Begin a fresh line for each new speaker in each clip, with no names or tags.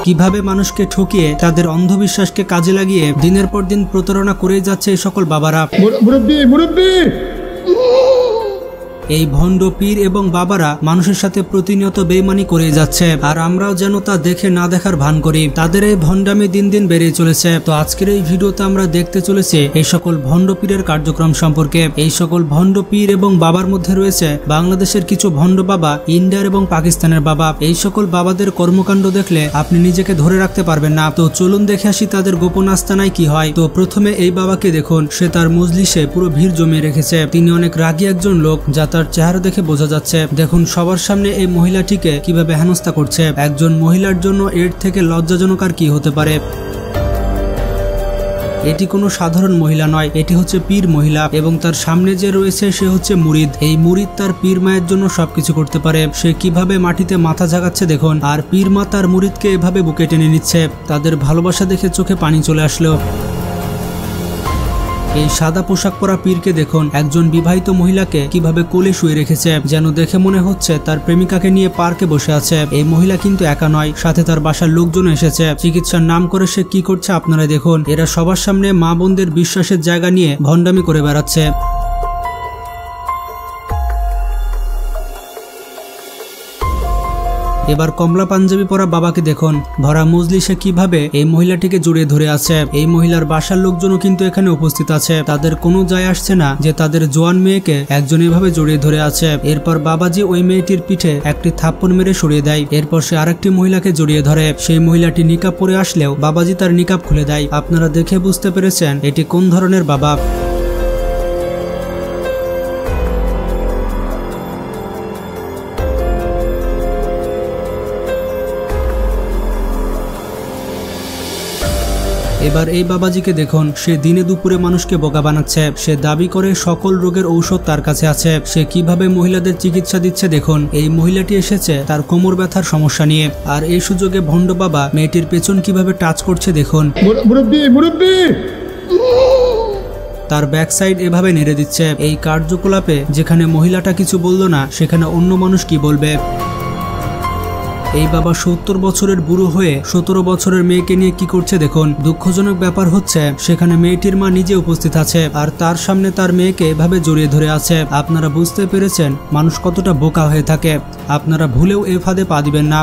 কিভাবে মানুষকে ঠকিয়ে তাদের অন্ধবিশ্বাসকে কাজে লাগিয়ে দিনের পর দিন প্রতারণা করেই যাচ্ছে এই সকল বাবারা। এই ভণ্ড পীর এবং বাবারা মানুষের সাথে প্রতিনিয়ত বেইমানি করে যাচ্ছে, আর আমরাও যেন তা দেখে না দেখার ভান করি। তাদের এই ভণ্ডামি দিন দিন বেড়ে চলেছে। তো আজকের এই ভিডিওতে আমরা দেখতে চলেছি এই সকল ভণ্ড পীরের কার্যক্রম সম্পর্কে। এই সকল ভণ্ড পীর এবং বাবার মধ্যে রয়েছে বাংলাদেশের কিছু ভণ্ড বাবা, ইন্ডিয়ার এবং পাকিস্তানের বাবা। এই সকল বাবাদের কর্মকাণ্ড দেখলে আপনি নিজেকে ধরে রাখতে পারবেন না। তো চলুন দেখে আসি তাদের গোপন আস্তানায় কি হয়। তো প্রথমে এই বাবাকে দেখুন, সে তার মজলিসে পুরো ভিড় জমিয়ে রেখেছে। তিনি অনেক রাগী একজন লোক, যা তার চেহারা দেখে বোঝা যাচ্ছে। দেখুন সবার সামনে এই মহিলাটিকে কিভাবে হেনস্থা করছে। একজন মহিলার জন্য এর থেকে লজ্জাজনক আর কি হতে পারে। এটি কোনো সাধারণ মহিলা নয়, এটি হচ্ছে পীর মহিলা, এবং তার সামনে যে রয়েছে সে হচ্ছে মুরিদ। এই মুরিদ তার পীর মায়ের জন্য সবকিছু করতে পারে। সে কিভাবে মাটিতে মাথা ঝাঁকাচ্ছে দেখুন, আর পীর মা তার মুরিদকে এভাবে বুকে টেনে নিচ্ছে। তাদের ভালোবাসা দেখে চোখে পানি চলে আসলো। এই সাদা পোশাক পরা পীরকে দেখুন, একজন বিবাহিত মহিলাকে কিভাবে কোলে শুয়ে রেখেছে, যেন দেখে মনে হচ্ছে তার প্রেমিকাকে নিয়ে পার্কে বসে আছে। এই মহিলা কিন্তু একা নয়, সাথে তার বাসার লোকজন এসেছে। চিকিৎসার নাম করে সে কি করছে আপনারা দেখুন। এরা সবার সামনে মা বোনদের বিশ্বাসের জায়গা নিয়ে ভণ্ডামি করে বেড়াচ্ছে। এবার কমলা পাঞ্জাবি পরা বাবাকে দেখুন, ভরা মজলিসে কিভাবে এই মহিলাটিকে জড়িয়ে ধরে আছে। এই মহিলার বাসার লোকজনও কিন্তু এখানে উপস্থিত আছে। তাদের কোনো যায় আসছে না যে তাদের জোয়ান মেয়েকে একজন এভাবে জড়িয়ে ধরে আছে। এরপর বাবাজি ওই মেয়েটির পিঠে একটি থাপ্পড় মেরে সরিয়ে দেয়। এরপর সে আরেকটি মহিলাকে জড়িয়ে ধরে। সেই মহিলাটি নিকাব পরে আসলেও বাবাজি তার নিকাব খুলে দেয়। আপনারা দেখে বুঝতে পেরেছেন এটি কোন ধরনের বাবা। এবার এই বাবাজিকে দেখুন, সে দিনে দুপুরে মানুষকে বোকা বানাচ্ছে। সে দাবি করে সকল রোগের ঔষধ তার কাছে আছে। সে কিভাবে মহিলাদের চিকিৎসা দিচ্ছে দেখুন। এই মহিলাটি এসেছে তার কোমর ব্যথার সমস্যা নিয়ে, আর এই সুযোগে ভণ্ড বাবা মেয়েটির পেছন কিভাবে টাচ করছে দেখুন। তার ব্যাক সাইড এভাবে নেড়ে দিচ্ছে। এই কার্যকলাপে যেখানে মহিলাটা কিছু বলল না, সেখানে অন্য মানুষ কি বলবে। এই বাবা 70 বছরের বুড়ো হয়ে 17 বছরের মেয়েকে নিয়ে কি করছে দেখুন। দুঃখজনক ব্যাপার হচ্ছে সেখানে মেয়েটির মা নিজে উপস্থিত আছে, আর তার সামনে তার মেয়েকে এভাবে জড়িয়ে ধরে আছে। আপনারা বুঝতে পেরেছেন মানুষ কতটা বোকা হয়ে থাকে। আপনারা ভুলেও এ ফাঁদে পা দিবেন না।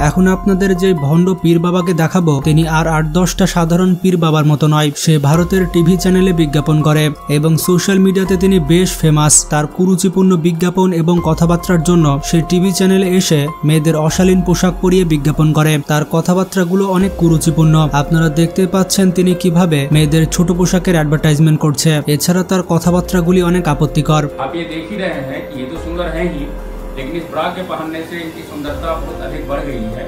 এখন আপনাদের যে ভণ্ড পীর বাবাকে দেখাবো, তিনি আর 8-10টা সাধারণ পীর বাবার মতো নয়। সে ভারতের টিভি চ্যানেলে বিজ্ঞাপন করে এবং সোশ্যাল মিডিয়াতে তিনি বেশ ফেমাস। তার কুরুচিপূর্ণ বিজ্ঞাপন এবং কথাবার্তার জন্য সে টিভি চ্যানেলে এসে মেয়েদের অশালীন পোশাক পরিয়ে বিজ্ঞাপন করে। তার কথাবার্তাগুলো অনেক কুরুচিপূর্ণ। আপনারা দেখতে পাচ্ছেন তিনি কিভাবে মেয়েদের ছোট পোশাকের অ্যাডভার্টাইজমেন্ট করছে। এছাড়া তার কথাবার্তাগুলি অনেক আপত্তিকর।
लेकिन इस ब्रा के पहनने से इनकी सुंदरता बहुत अधिक बढ़ गई है।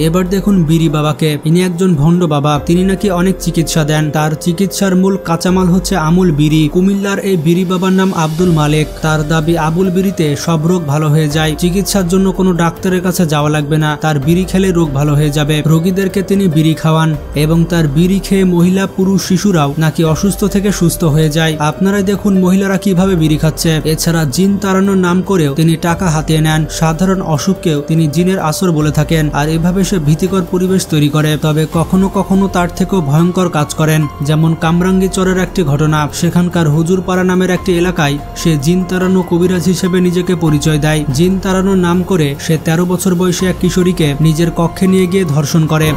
এবার দেখুন বিরি বাবাকে, ইনি একজন ভণ্ড বাবা। তিনি নাকি অনেক চিকিৎসা দেন। তার চিকিৎসার মূল কাঁচামাল হচ্ছে আমুল বিড়ি। কুমিল্লার এই বিড়ি বাবার নাম আব্দুল মালেক। তার দাবি আবুল বিড়িতে সব রোগ ভালো হয়ে যায়। চিকিৎসার জন্য কোনো ডাক্তারের কাছে যাওয়া লাগবে না, তার বিড়ি খেলে রোগ ভালো হয়ে যাবে। রোগীদেরকে তিনি বিড়ি খাওয়ান এবং তার বিড়ি খেয়ে মহিলা, পুরুষ, শিশুরাও নাকি অসুস্থ থেকে সুস্থ হয়ে যায়। আপনারাই দেখুন মহিলারা কিভাবে বিড়ি খাচ্ছে। এছাড়া জিন তাড়ানোর নাম করেও তিনি টাকা হাতিয়ে নেন। সাধারণ অসুখকেও তিনি জিনের আসর বলে থাকেন, আর এভাবে সে ভীতিকর পরিবেশ তৈরি করে। তবে কখনো কখনো তার থেকেও ভয়ঙ্কর কাজ করেন, যেমন কামরাঙ্গীচরের একটি ঘটনা। সেখানকার হুজুরপাড়া নামের একটি এলাকায় সে জিন তাড়ানো কবিরাজ হিসেবে নিজেকে পরিচয় দেয়। জিন তাড়ানোর নাম করে সে 13 বছর বয়সী এক কিশোরীকে নিজের কক্ষে নিয়ে গিয়ে ধর্ষণ করে।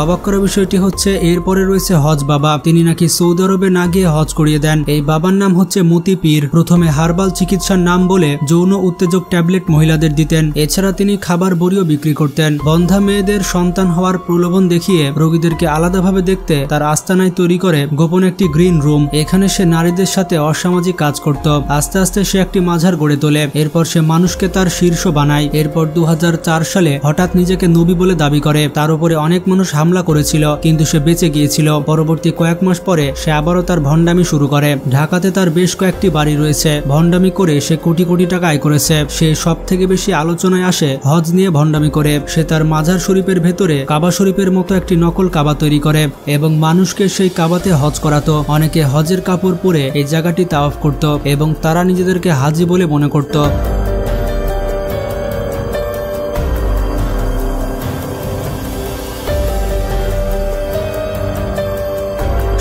অবাক করা বিষয়টি হচ্ছে এরপরে রয়েছে হজ বাবা। তিনি নাকি সৌদি আরবে না গিয়ে হজ করিয়ে দেন। এই বাবার নাম হচ্ছে মতি পীর। প্রথমে হার্বাল চিকিৎসার নাম বলে যৌন উত্তেজক ট্যাবলেট মহিলাদের দিতেন। এছাড়া তিনি খাবার বড়িও বিক্রি করতেন। বন্ধা মেয়েদের সন্তান হওয়ার প্রলোভন দেখিয়ে রোগীদেরকে আলাদাভাবে দেখতে তার আস্তানায় তৈরি করে গোপন একটি গ্রিন রুম। এখানে সে নারীদের সাথে অসামাজিক কাজ করত। আস্তে আস্তে সে একটি মাজার গড়ে তোলে। এরপর সে মানুষকে তার শীর্ষ বানায়। এরপর 2004 সালে হঠাৎ নিজেকে নবী বলে দাবি করে। তার উপরে অনেক মানুষ হামলা করেছিল, কিন্তু সে বেঁচে গিয়েছিল। পরবর্তী কয়েক মাস পরে সে আবারও তার ভণ্ডামি শুরু করে। ঢাকাতে তার বেশ কয়েকটি বাড়ি রয়েছে। ভণ্ডামি করে সে কোটি কোটি টাকা আয় করেছে। সে সব থেকে বেশি আলোচনায় আসে হজ নিয়ে ভণ্ডামি করে। সে তার মাজার শরীফের ভেতরে কাবা শরীফের মতো একটি নকল কাবা তৈরি করে এবং মানুষকে সেই কাবাতে হজ করাতো। অনেকে হজের কাপড় পরে এই জায়গাটি তাওয়াফ করত এবং তারা নিজেদেরকে হাজি বলে মনে করত।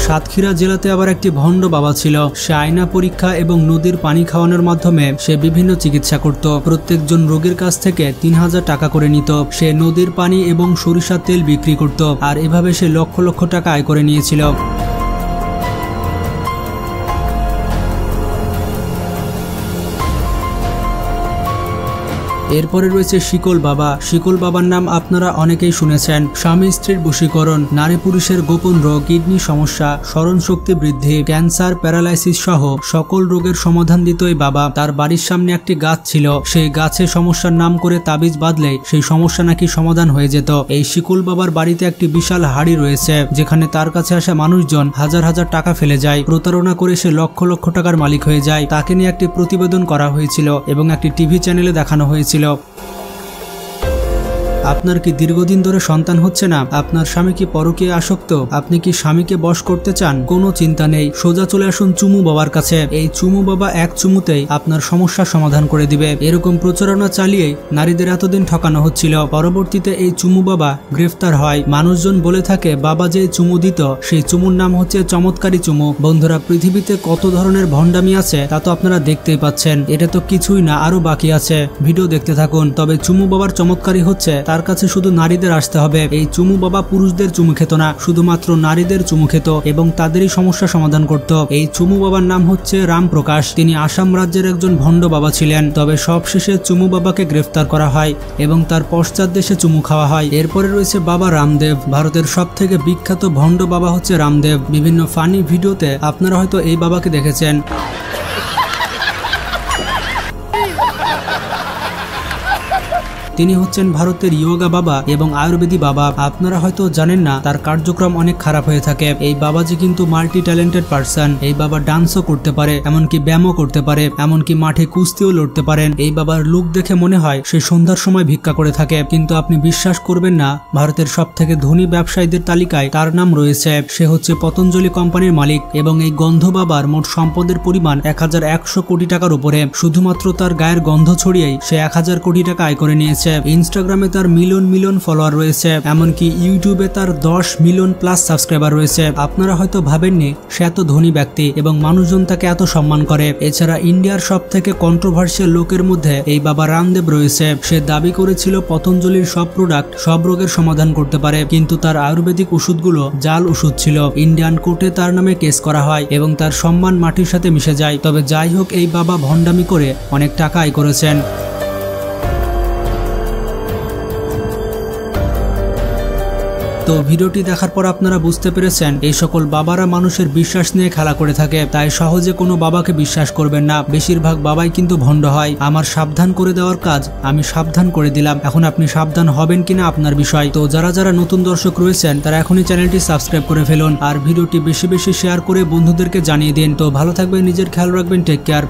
সাতক্ষীরা জেলাতে আবার একটি ভণ্ড বাবা ছিল। সে আয়না পরীক্ষা এবং নদীর পানি খাওয়ানোর মাধ্যমে সে বিভিন্ন চিকিৎসা করত। প্রত্যেকজন রোগীর কাছ থেকে 3000 টাকা করে নিত। সে নদীর পানি এবং সরিষার তেল বিক্রি করত, আর এভাবে সে লক্ষ লক্ষ টাকা আয় করে নিয়েছিল। এরপরে রয়েছে শিকল বাবা। শিকল বাবার নাম আপনারা অনেকেই শুনেছেন। স্বামী স্ত্রীর বশীকরণ, নারী পুরুষের গোপন রোগ, কিডনি সমস্যা, স্মরণ শক্তি বৃদ্ধি, ক্যান্সার, প্যারালাইসিস সহ সকল রোগের সমাধান দিত এই বাবা। তার বাড়ির সামনে একটি গাছ ছিল, সেই গাছে সমস্যার নাম করে তাবিজ বাঁধলেই সেই সমস্যা নাকি সমাধান হয়ে যেত। এই শিকল বাবার বাড়িতে একটি বিশাল হাড়ি রয়েছে, যেখানে তার কাছে আসা মানুষজন হাজার হাজার টাকা ফেলে যায়। প্রতারণা করে সে লক্ষ লক্ষ টাকার মালিক হয়ে যায়। তাকে নিয়ে একটি প্রতিবেদন করা হয়েছিল এবং একটি টিভি চ্যানেলে দেখানো হয়েছিল। আপনার কি দীর্ঘদিন ধরে সন্তান হচ্ছে না? আপনার স্বামী কি পরকীয়ায় আসক্ত? আপনি কি স্বামীকে বশ করতে চান? কোনো চিন্তা নেই, সোজা চলে আসুন চুমু বাবার কাছে। এই চুমু বাবা এক চুমুতেই আপনার সমস্যার সমাধান করে দিবে। এরকম প্রচারণা চালিয়েই নারীদের এতদিন ঠকানো হচ্ছিল। পরবর্তীতে এই চুমু বাবা গ্রেফতার হয়। মানুষজন বলে থাকে বাবা যে চুমু দিত সেই চুমুর নাম হচ্ছে চমৎকারী চুমু। বন্ধুরা, পৃথিবীতে কত ধরনের ভণ্ডামি আছে তা তো আপনারা দেখতেই পাচ্ছেন। এটা তো কিছুই না, আরো বাকি আছে। ভিডিও দেখতে থাকুন। তবে চুমু বাবার চমৎকারী হচ্ছে তার কাছে শুধু নারীদের আসতে হবে। এই চুমু বাবা পুরুষদের চুমু খেত না, শুধুমাত্র নারীদের চুমু খেত এবং তাদেরই সমস্যা সমাধান করত। এই চুমু বাবার নাম হচ্ছে রামপ্রকাশ। তিনি আসাম রাজ্যের একজন ভণ্ড বাবা ছিলেন। তবে সবশেষে চুমু বাবাকে গ্রেফতার করা হয় এবং তার পশ্চাৎ দেশে চুমু খাওয়া হয়। এরপরে রয়েছে বাবা রামদেব। ভারতের সব থেকে বিখ্যাত ভণ্ড বাবা হচ্ছে রামদেব। বিভিন্ন ফানি ভিডিওতে আপনারা হয়তো এই বাবাকে দেখেছেন। তিনি হচ্ছেন ভারতের ইয়োগা বাবা এবং আয়ুর্বেদী বাবা। আপনারা হয়তো জানেন না, তার কার্যক্রম অনেক খারাপ হয়ে থাকে। এই বাবাজি কিন্তু মাল্টি ট্যালেন্টেড পার্সন। এই বাবা ডান্সও করতে পারে, এমনকি ব্যায়ামও করতে পারে, এমনকি মাঠে কুস্তিও লড়তে পারেন। এই বাবার লুক দেখে মনে হয় সে সন্ধ্যার সময় ভিক্ষা করে থাকে, কিন্তু আপনি বিশ্বাস করবেন না, ভারতের সব থেকে ধনী ব্যবসায়ীদের তালিকায় তার নাম রয়েছে। সে হচ্ছে পতঞ্জলি কোম্পানির মালিক এবং এই গন্ধ বাবার মোট সম্পদের পরিমাণ 1100 কোটি টাকার উপরে। শুধুমাত্র তার গায়ের গন্ধ ছড়িয়েই সে 1000 কোটি টাকা আয় করে নিয়েছে। ইনস্টাগ্রামে তার মিলিয়ন মিলিয়ন ফলোয়ার রয়েছে, এমনকি ইউটিউবে তার 10 মিলিয়ন প্লাস সাবস্ক্রাইবার রয়েছে। আপনারা হয়তো ভাবেননি সে এত ধনী ব্যক্তি এবং মানুষজন তাকে এত সম্মান করে। এছাড়া ইন্ডিয়ার সব থেকে কন্ট্রোভার্সিয়াল লোকের মধ্যে এই বাবা রামদেব রয়েছে। সে দাবি করেছিল পতঞ্জলির সব প্রোডাক্ট সব রোগের সমাধান করতে পারে, কিন্তু তার আয়ুর্বেদিক ওষুধগুলো জাল ওষুধ ছিল। ইন্ডিয়ান কোর্টে তার নামে কেস করা হয় এবং তার সম্মান মাটির সাথে মিশে যায়। তবে যাই হোক, এই বাবা ভণ্ডামি করে অনেক টাকা আয় করেছেন। তো ভিডিওটি দেখার পর আপনারা বুঝতে পেরেছেন এই সকল বাবারা মানুষের বিশ্বাস নিয়ে খেলা করে থাকে। তাই সহজে কোনো বাবাকে বিশ্বাস করবেন না। বেশিরভাগ বাবাই কিন্তু ভণ্ড হয়। আমার সাবধান করে দেওয়ার কাজ আমি সাবধান করে দিলাম। এখন আপনি সাবধান হবেন কিনা আপনার বিষয়। তো যারা যারা নতুন দর্শক রয়েছেন তারা এখনই চ্যানেলটি সাবস্ক্রাইব করে ফেলুন আর ভিডিওটি বেশি বেশি শেয়ার করে বন্ধুদেরকে জানিয়ে দিন। তো ভালো থাকবেন, নিজের খেয়াল রাখবেন, টেক কেয়ার।